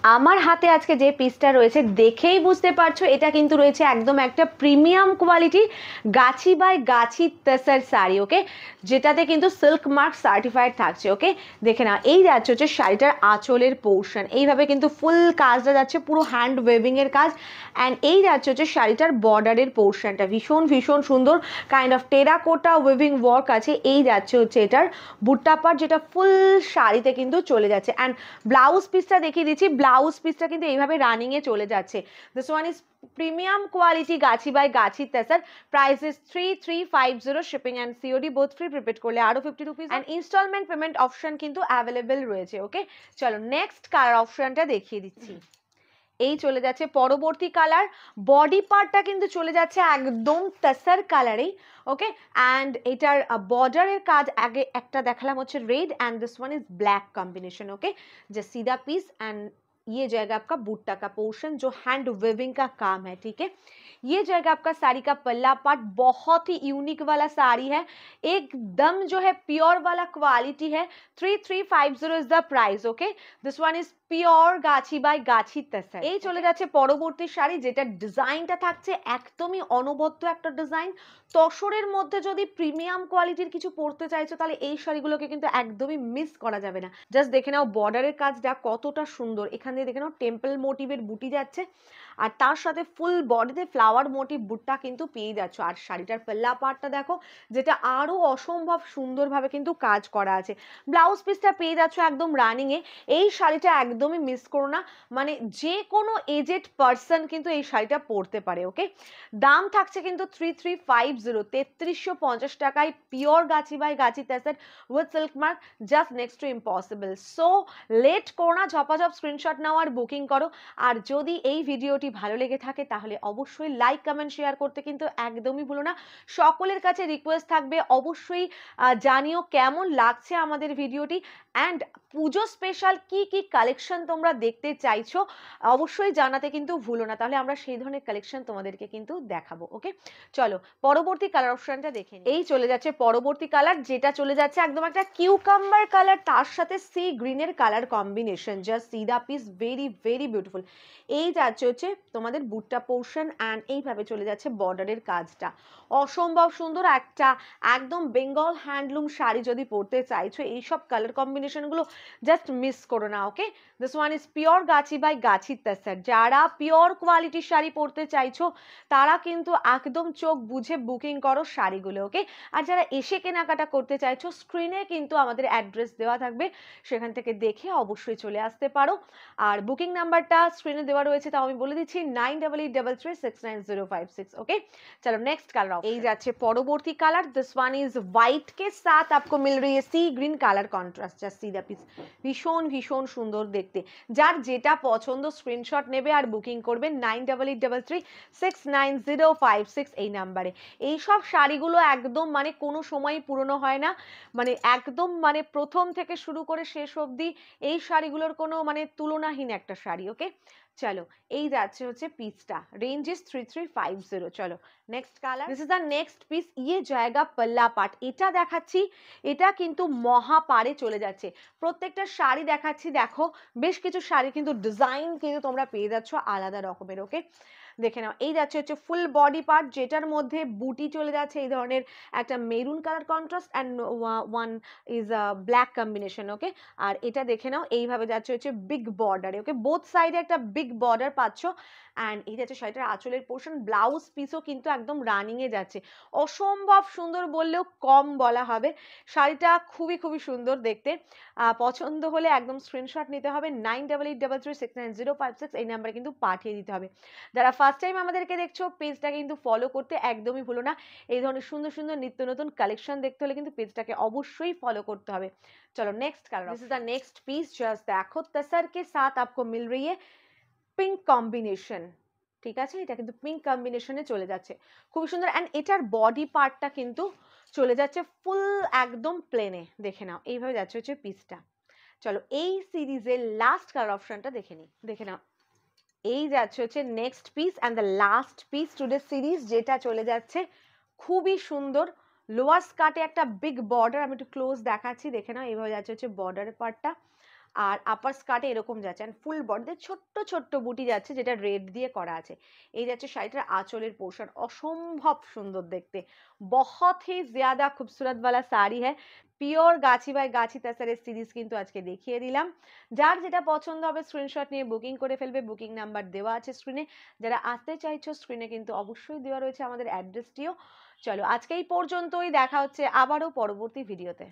আমার হাতে আজকে যে পিসটা রয়েছে দেখেই বুঝতে পারছো এটা কিন্তু রয়েছে একদম একটা প্রিমিয়াম কোয়ালিটি গাছি বাই গাছি তসর শাড়ি, ওকে, যেটাতে কিন্তু সিল্ক মার্ক সার্টিফাইড থাকছে। ওকে, দেখে না, এই যাচ্ছে হচ্ছে শাড়িটার আঁচলের পোর্শন, এইভাবে কিন্তু ফুল কাজটা যাচ্ছে, পুরো হ্যান্ড ওয়েভিং এর কাজ। অ্যান্ড এই যাচ্ছে হচ্ছে শাড়িটার বর্ডারের পোর্শনটা ভীষণ ভীষণ সুন্দর, kind of terracotta waving work আছে। এই যাচ্ছে হচ্ছে এটার বুট্টা পার্ট, যেটা ফুল শাড়িতে কিন্তু চলে যাচ্ছে। অ্যান্ড ব্লাউজ পিসটা দেখিয়ে দিচ্ছি, ব্লাউজ পিসটা কিন্তু এইভাবে রানিং এ চলে যাচ্ছে। This one is premium quality গাছি বাই গাছি tussar. Price is 3350, shipping and COD both free, prepaid করলে আরো 50 rupees, and instalment payment option কিন্তু অ্যাভেলেবেল রয়েছে। ওকে, চলো নেক্সট কালার অপশনটা দেখিয়ে দিচ্ছি। এই চলে যাচ্ছে পরবর্তী কালার, বডি পার্টটা কিন্তু চলে যাচ্ছে একদম তসর কালারেই। ওকে, অ্যান্ড এটার বর্ডারের কাজ আগে একটা দেখালাম হচ্ছে red, and this one is black combination. Okay, जो सीधा पीस एंड ये जाएगा आपका बूटा का पोर्शन जो हैंड वेविंग का काम है। ठीक है, ये जाएगा आपका साड़ी का पल्ला पार्ट, बहुत ही यूनिक वाला साड़ी है, एकदम जो है प्योर वाला क्वालिटी है। 3350 is the price. Okay, this one is pure গাছি বাই গাছি তেসার। এই চলে যাচ্ছে পরবর্তী শাড়ি, যেটা ডিজাইনটা থাকছে একদমই অনবদ্য একটা ডিজাইন। তসরের মধ্যে যদি প্রিমিয়াম কোয়ালিটির কিছু পরতে চাইছো তাহলে এই শাড়িগুলোকে কিন্তু একদমই মিস করা যাবে না। জাস্ট দেখে নাও বর্ডারের কাজটা কতটা সুন্দর, এখান দিয়ে দেখে নাও টেম্পল মোটিভের বুটি যাচ্ছে, আর তার সাথে ফুল বডিতে ফ্লাওয়ার মোটিভ বুটটা কিন্তু পেয়ে যাচ্ছ। আর শাড়িটার পাল্লা পার্টটা দেখো, যেটা আরো অসম্ভব সুন্দরভাবে কিন্তু কাজ করা আছে। ব্লাউজ পিসটা পেয়ে যাচ্ছ একদম রানিং এ। এই শাড়িটা একদমই মিস করো না, মানে যে কোনো এজেড পার্সন কিন্তু এই শাড়িটা পরতে পারে। ওকে, দাম থাকছে কিন্তু 3350, 3350 টাকায় পিওর গাছি বাই গাছি tussar with silk mark, just next to impossible. So late করো না, ঝপাঝপ স্ক্রিনশট নাও আর বুকিং করো। আর যদি এই ভিডিওটি ভালো লেগে থাকে তাহলে অবশ্যই লাইক কমেন্ট শেয়ার করতে কিন্তু একদমই ভুলো না। সকলের কাছে রিকোয়েস্ট থাকবে অবশ্যই জানিও কেমন লাগছে আমাদের ভিডিওটি, অ্যান্ড পুজো স্পেশাল কি কি কালেকশন তোমরা দেখতে চাইছো অবশ্যই জানাতে কিন্তু ভুলো না, তাহলে আমরা সেই ধরনের কালেকশন তোমাদেরকে কিন্তু দেখাবো। ওকে, চলো পরবর্তী কালার অপশনটা দেখে নিই। এই চলে যাচ্ছে পরবর্তী কালার, যেটা চলে যাচ্ছে একদম একটা কিউকাম্বার কালার, তার সাথে সি গ্রিনের colour combination, just see the piece, very very beautiful. এই যাচ্ছে হচ্ছে তোমাদের বুটটা পোর্শন, অ্যান্ড এইভাবে চলে যাচ্ছে বর্ডারের কাজটা, অসম্ভব সুন্দর একটা একদম বেঙ্গল হ্যান্ডলুম শাড়ি যদি পরতে চাইছো এইসব কালার কম্বিনেশনগুলো জাস্ট মিস করো না। ওকে, দিস ওয়ান ইজ পিওর গাছি বাই গাছি তেসার। যারা পিওর কোয়ালিটির শাড়ি পরতে চাইছো তারা কিন্তু একদম চোখ বুঝে বুকিং করো শাড়িগুলো। ওকে, আর যারা এসে কেনাকাটা করতে চাইছো স্ক্রিনে কিন্তু আমাদের অ্যাড্রেস দেওয়া থাকবে, সেখান থেকে দেখে অবশ্যই চলে আসতে পারো। আর বুকিং নাম্বারটা স্ক্রিনে দেওয়া রয়েছে, তাও আমি বলে দিচ্ছি 9883369056। ओके, चलो नेक्स्ट कलर ऑप्शन। এই যাচ্ছে পরবর্তী colour, this one is white के साथ आपको मिल रही है sea green colour contrast, just see the piece, ভীষণ ভীষণ সুন্দর দেখতে। যার যেটা পছন্দ স্ক্রিনশট নেবে আর বুকিং করবে 9883369056 এই নাম্বারে। এই সব শাড়িগুলো একদম মানে কোনো সময় পুরনো হয় না, মানে একদম মানে প্রথম থেকে শুরু করে শেষ অবধি এই শাড়িগুলোর কোনো মানে তুলনাহীন একটা শাড়ি। ওকে, চলো এই যাচ্ছে হচ্ছে পিসটা, রেঞ্জ ইজ 3350। চলো next colour, this is the next piece, ইয়ে জায়গা পাল্লা পাট, এটা দেখাচ্ছি, এটা কিন্তু মহাপারে চলে যাচ্ছে। প্রত্যেকটা শাড়ি দেখাচ্ছি, দেখো বেশ কিছু শাড়ি কিন্তু ডিজাইন কিন্তু তোমরা পেয়ে যাচ্ছ আলাদা রকমের। ওকে, দেখে নাও, এই যাচ্ছে হচ্ছে ফুল বডি পার্ট, যেটার মধ্যে বুটি চলে যাচ্ছে এই ধরনের একটা maroon colour contrast, and one is black combination. Okay, আর এটা দেখে নাও এইভাবে যাচ্ছে হচ্ছে বিগ বর্ডারে। ওকে, বোথ সাইডে একটা বিগ বর্ডার পাচ্ছ, অ্যান্ড এই যাচ্ছে শাড়িটার আঁচলের পোর্শন, ব্লাউজ পিসও কিন্তু একদম রানিং এ যাচ্ছে, অসম্ভব সুন্দর বললেও কম বলা হবে। শাড়িটা খুবই খুবই সুন্দর দেখতে, পছন্দ হলে একদম স্ক্রিনশট নিতে হবে, 9883369056 এই নাম্বারে কিন্তু পাঠিয়ে দিতে হবে। যারা ফার্স্ট টাইম আমাদেরকে দেখছো পেজটা কিন্তু ফলো করতে একদমই ভুলো না, এই ধরনের সুন্দর সুন্দর নিত্য নতুন কালেকশন দেখতে হলে কিন্তু পেজটাকে অবশ্যই ফলো করতে হবে। चलो next colour, this is the next piece, just देखो तसर के साथ आपको मिल रही है পিঙ্ক কম্বিনেশন। ঠিক আছে, এটা কিন্তু পিঙ্ক কম্বিনেশনে চলে যাচ্ছে, খুব সুন্দর। অ্যান্ড এটার বডি পার্টটা কিন্তু চলে যাচ্ছে ফুল একদম প্লেনে, দেখে নাও এইভাবে যাচ্ছে হচ্ছে পিসটা। চলো এই সিরিজের লাস্ট কালার অপশনটা দেখে নিই, দেখে নাও এই যাচ্ছে হচ্ছে next piece and the last piece today series, যেটা চলে যাচ্ছে খুবই সুন্দর লোয়ার স্কার্টে একটা বিগ বর্ডার, আমি একটু ক্লোজ দেখাচ্ছি, দেখে নাও এইভাবে যাচ্ছে হচ্ছে বর্ডারের পার্টটা, আর আপার স্কার্টে এরকম যাচ্ছে, অ্যান্ড ফুল বডিতে ছোট্ট ছোট্ট বুটি যাচ্ছে, যেটা রেড দিয়ে করা আছে। এই যাচ্ছে শাড়িটার আঁচলের পোর্শন, অসম্ভব সুন্দর দেখতে, বহুত হি জ্যাদা খুবসুরত वाला শাড়ি হ্যাঁ। পিওর গাছি বাই গাছি তাসারের সিরিজ কিন্তু আজকে দেখিয়ে দিলাম। যার যেটা পছন্দ হবে স্ক্রিনশট নিয়ে বুকিং করে ফেলবে, বুকিং নাম্বার দেওয়া আছে স্ক্রিনে। যারা আসতে চাইছো স্ক্রিনে কিন্তু অবশ্যই দেওয়া রয়েছে আমাদের অ্যাড্রেসটিও। চলো আজকে এই পর্যন্তই, দেখা হচ্ছে আবারও পরবর্তী ভিডিওতে।